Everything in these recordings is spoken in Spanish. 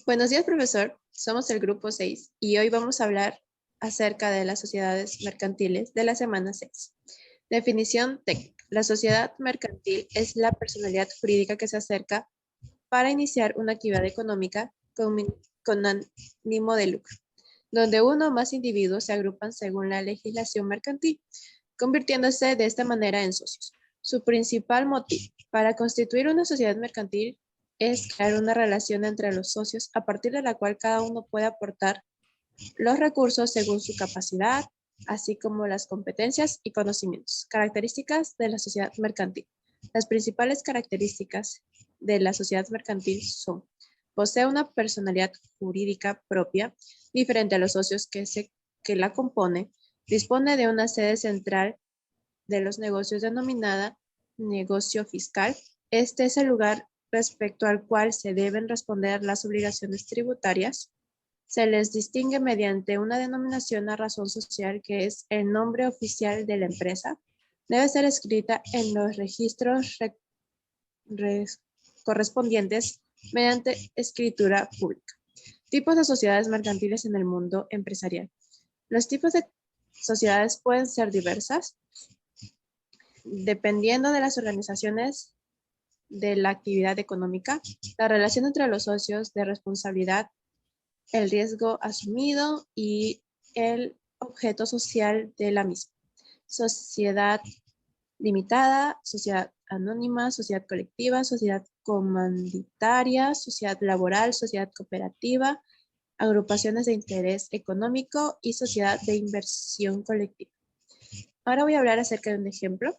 Buenos días, profesor. Somos el grupo 6 y hoy vamos a hablar acerca de las sociedades mercantiles de la semana 6. Definición técnica. La sociedad mercantil es la personalidad jurídica que se acerca para iniciar una actividad económica con ánimo de lucro, donde uno o más individuos se agrupan según la legislación mercantil, convirtiéndose de esta manera en socios. Su principal motivo para constituir una sociedad mercantil es crear una relación entre los socios a partir de la cual cada uno puede aportar los recursos según su capacidad, así como las competencias y conocimientos. Características de la sociedad mercantil. Las principales características de la sociedad mercantil son: posee una personalidad jurídica propia, diferente a los socios que la componen, dispone de una sede central de los negocios denominada negocio fiscal. Este es el lugar respecto al cual se deben responder las obligaciones tributarias. Se les distingue mediante una denominación a razón social que es el nombre oficial de la empresa. Debe ser escrita en los registros correspondientes mediante escritura pública. Tipos de sociedades mercantiles en el mundo empresarial. Los tipos de sociedades pueden ser diversas, dependiendo de las organizaciones de la actividad económica, la relación entre los socios de responsabilidad, el riesgo asumido y el objeto social de la misma. Sociedad limitada, sociedad anónima, sociedad colectiva, sociedad comanditaria, sociedad laboral, sociedad cooperativa, agrupaciones de interés económico y sociedad de inversión colectiva. Ahora voy a hablar acerca de un ejemplo.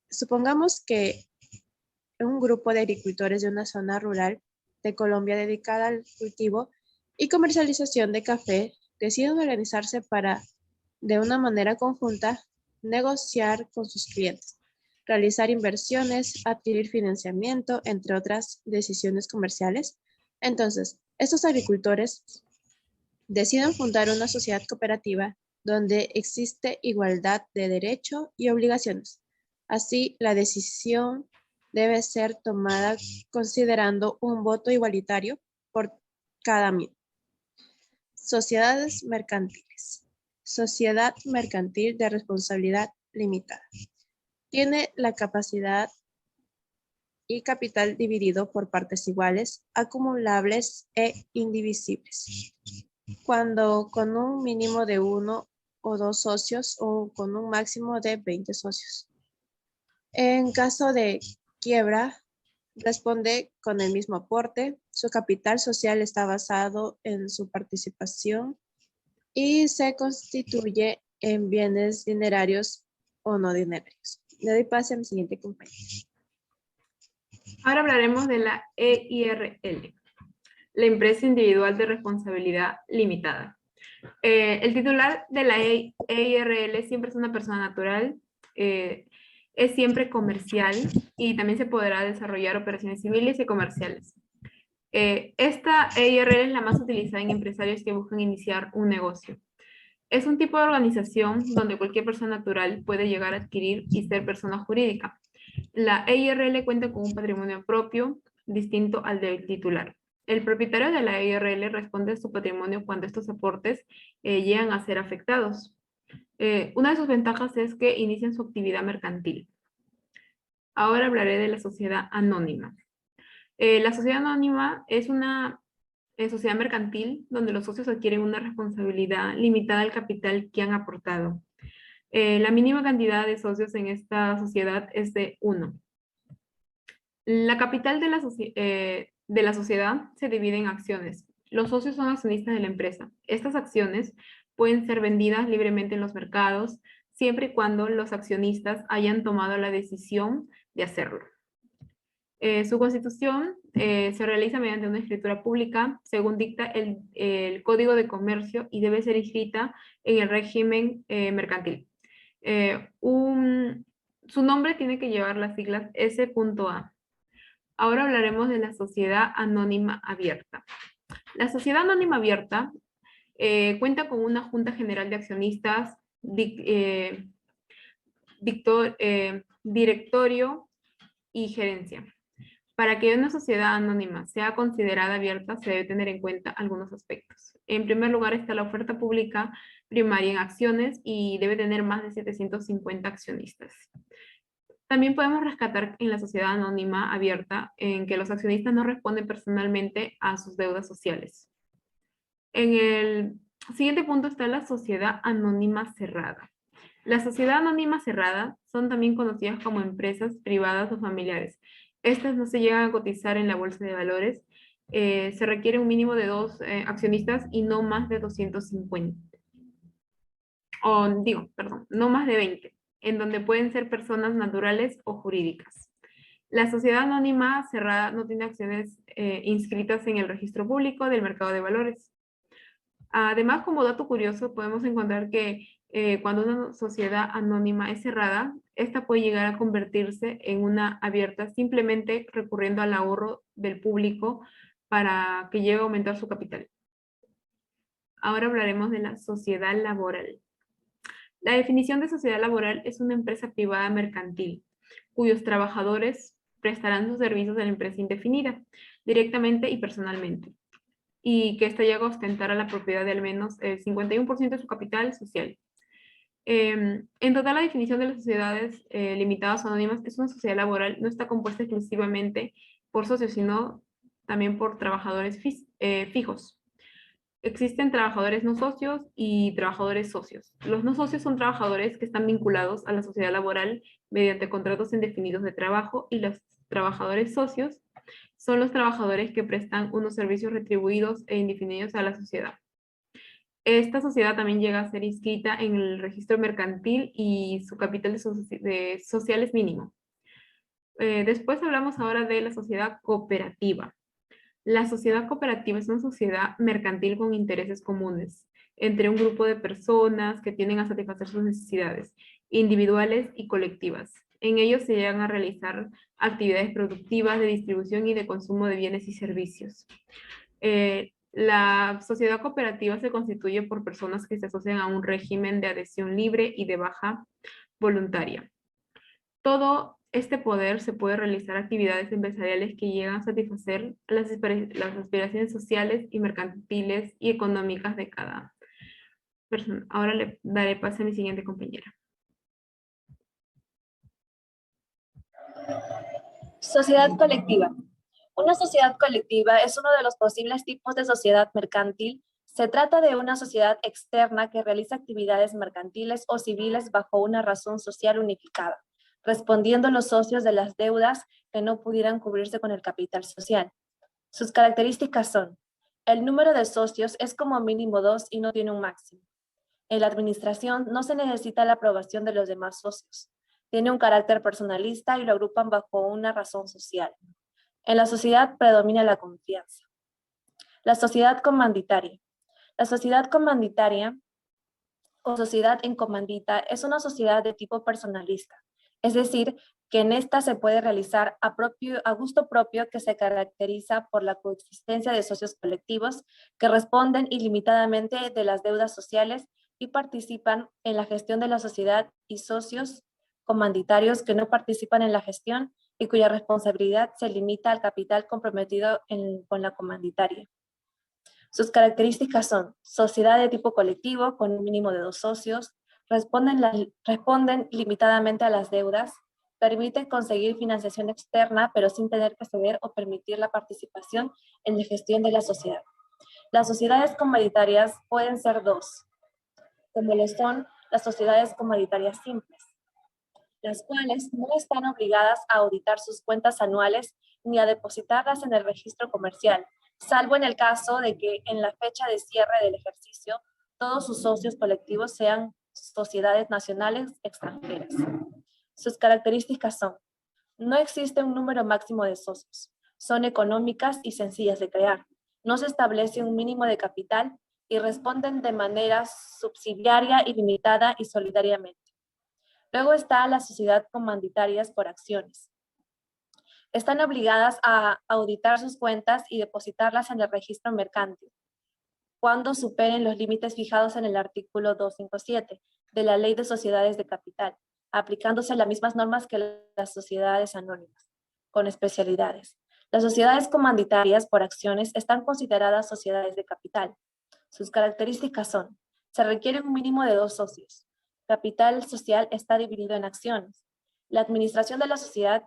Supongamos que un grupo de agricultores de una zona rural de Colombia dedicada al cultivo y comercialización de café deciden organizarse para, de una manera conjunta, negociar con sus clientes, realizar inversiones, adquirir financiamiento, entre otras decisiones comerciales. Entonces, estos agricultores deciden fundar una sociedad cooperativa donde existe igualdad de derecho y obligaciones. Así, la decisión debe ser tomada considerando un voto igualitario por cada miembro. Sociedades mercantiles. Sociedad mercantil de responsabilidad limitada. Tiene la capacidad y capital dividido por partes iguales, acumulables e indivisibles. Cuando con un mínimo de 1 o 2 socios o con un máximo de 20 socios. En caso de quiebra, responde con el mismo aporte. Su capital social está basado en su participación y se constituye en bienes dinerarios o no dinerarios. Le doy pase a mi siguiente compañero. Ahora hablaremos de la EIRL, la empresa individual de responsabilidad limitada. El titular de la EIRL siempre es una persona natural, es siempre comercial y también se podrá desarrollar operaciones civiles y comerciales. Esta EIRL es la más utilizada en empresarios que buscan iniciar un negocio. Es un tipo de organización donde cualquier persona natural puede llegar a adquirir y ser persona jurídica. La EIRL cuenta con un patrimonio propio distinto al del titular. El propietario de la EIRL responde a su patrimonio cuando estos aportes llegan a ser afectados. Una de sus ventajas es que inician su actividad mercantil. Ahora hablaré de la sociedad anónima. La sociedad anónima es una sociedad mercantil donde los socios adquieren una responsabilidad limitada al capital que han aportado. La mínima cantidad de socios en esta sociedad es de 1. La capital de la sociedad se divide en acciones. Los socios son accionistas de la empresa. Estas acciones pueden ser vendidas libremente en los mercados, siempre y cuando los accionistas hayan tomado la decisión de hacerlo. Su constitución se realiza mediante una escritura pública, según dicta el Código de Comercio, y debe ser inscrita en el régimen mercantil. Su nombre tiene que llevar las siglas S.A. Ahora hablaremos de la sociedad anónima abierta. La sociedad anónima abierta cuenta con una junta general de accionistas, directorio y gerencia. Para que una sociedad anónima sea considerada abierta, se debe tener en cuenta algunos aspectos. En primer lugar está la oferta pública primaria en acciones y debe tener más de 750 accionistas. También podemos rescatar en la sociedad anónima abierta en que los accionistas no responden personalmente a sus deudas sociales. En el siguiente punto está la sociedad anónima cerrada. La sociedad anónima cerrada son también conocidas como empresas privadas o familiares. Estas no se llegan a cotizar en la bolsa de valores. Se requiere un mínimo de 2 accionistas y no más de 250. No más de 20, en donde pueden ser personas naturales o jurídicas. La sociedad anónima cerrada no tiene acciones inscritas en el registro público del mercado de valores. Además, como dato curioso, podemos encontrar que cuando una sociedad anónima es cerrada, esta puede llegar a convertirse en una abierta simplemente recurriendo al ahorro del público para que llegue a aumentar su capital. Ahora hablaremos de la sociedad laboral. La definición de sociedad laboral es una empresa privada mercantil, cuyos trabajadores prestarán sus servicios a la empresa indefinida, directamente y personalmente, y que ésta llega a ostentar a la propiedad de al menos el 51% de su capital social. En total, la definición de las sociedades limitadas o anónimas es una sociedad laboral, no está compuesta exclusivamente por socios, sino también por trabajadores fijos. Existen trabajadores no socios y trabajadores socios. Los no socios son trabajadores que están vinculados a la sociedad laboral mediante contratos indefinidos de trabajo, y los trabajadores socios son los trabajadores que prestan unos servicios retribuidos e indefinidos a la sociedad. Esta sociedad también llega a ser inscrita en el registro mercantil y su capital de social es mínimo. Después hablamos ahora de la sociedad cooperativa. La sociedad cooperativa es una sociedad mercantil con intereses comunes entre un grupo de personas que tienden a satisfacer sus necesidades individuales y colectivas. En ellos se llegan a realizar actividades productivas de distribución y de consumo de bienes y servicios. La sociedad cooperativa se constituye por personas que se asocian a un régimen de adhesión libre y de baja voluntaria. Todo este poder se puede realizar actividades empresariales que llegan a satisfacer las aspiraciones sociales y mercantiles y económicas de cada persona. Ahora le daré paso a mi siguiente compañera. Sociedad colectiva. Una sociedad colectiva es uno de los posibles tipos de sociedad mercantil. Se trata de una sociedad externa que realiza actividades mercantiles o civiles bajo una razón social unificada, respondiendo los socios de las deudas que no pudieran cubrirse con el capital social. Sus características son: el número de socios es como mínimo 2 y no tiene un máximo. En la administración no se necesita la aprobación de los demás socios. Tiene un carácter personalista y lo agrupan bajo una razón social. En la sociedad predomina la confianza. La sociedad comanditaria. La sociedad comanditaria o sociedad en comandita es una sociedad de tipo personalista, es decir, que en esta se puede realizar a gusto propio, que se caracteriza por la coexistencia de socios colectivos que responden ilimitadamente de las deudas sociales y participan en la gestión de la sociedad, y socios comanditarios que no participan en la gestión y cuya responsabilidad se limita al capital comprometido con la comanditaria. Sus características son: sociedad de tipo colectivo con un mínimo de 2 socios, responden limitadamente a las deudas, permiten conseguir financiación externa pero sin tener que ceder o permitir la participación en la gestión de la sociedad. Las sociedades comanditarias pueden ser 2, como lo son las sociedades comanditarias simples, las cuales no están obligadas a auditar sus cuentas anuales ni a depositarlas en el registro comercial, salvo en el caso de que en la fecha de cierre del ejercicio todos sus socios colectivos sean sociedades nacionales extranjeras. Sus características son: no existe un número máximo de socios, son económicas y sencillas de crear, no se establece un mínimo de capital y responden de manera subsidiaria, ilimitada y solidariamente. Luego está la sociedad comanditarias por acciones. Están obligadas a auditar sus cuentas y depositarlas en el registro mercantil cuando superen los límites fijados en el artículo 257 de la Ley de Sociedades de Capital, aplicándose las mismas normas que las sociedades anónimas, con especialidades. Las sociedades comanditarias por acciones están consideradas sociedades de capital. Sus características son: se requiere un mínimo de 2 socios. Capital social está dividido en acciones. La administración de la sociedad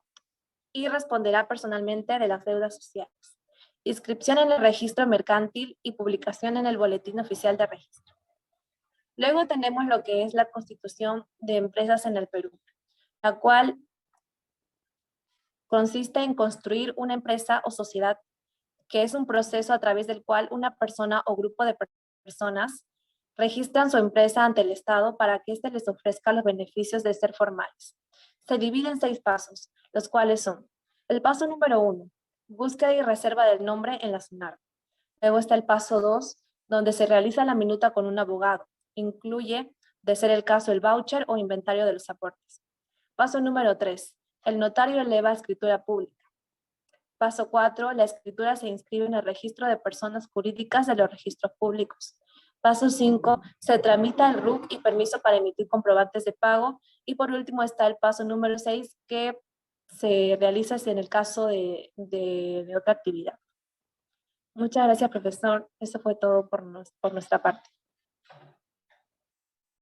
y responderá personalmente de las deudas sociales. Inscripción en el registro mercantil y publicación en el boletín oficial de registro. Luego tenemos lo que es la constitución de empresas en el Perú, la cual consiste en construir una empresa o sociedad, que es un proceso a través del cual una persona o grupo de personas registran su empresa ante el Estado para que éste les ofrezca los beneficios de ser formales. Se divide en 6 pasos, los cuales son: el paso número 1, búsqueda y reserva del nombre en la SUNAR. Luego está el paso 2, donde se realiza la minuta con un abogado. Incluye, de ser el caso, el voucher o inventario de los aportes. Paso número 3, el notario eleva escritura pública. Paso 4, la escritura se inscribe en el registro de personas jurídicas de los registros públicos. Paso 5, se tramita el RUC y permiso para emitir comprobantes de pago. Y por último está el paso número 6, que se realiza en el caso de otra actividad. Muchas gracias, profesor. Eso fue todo por nuestra parte.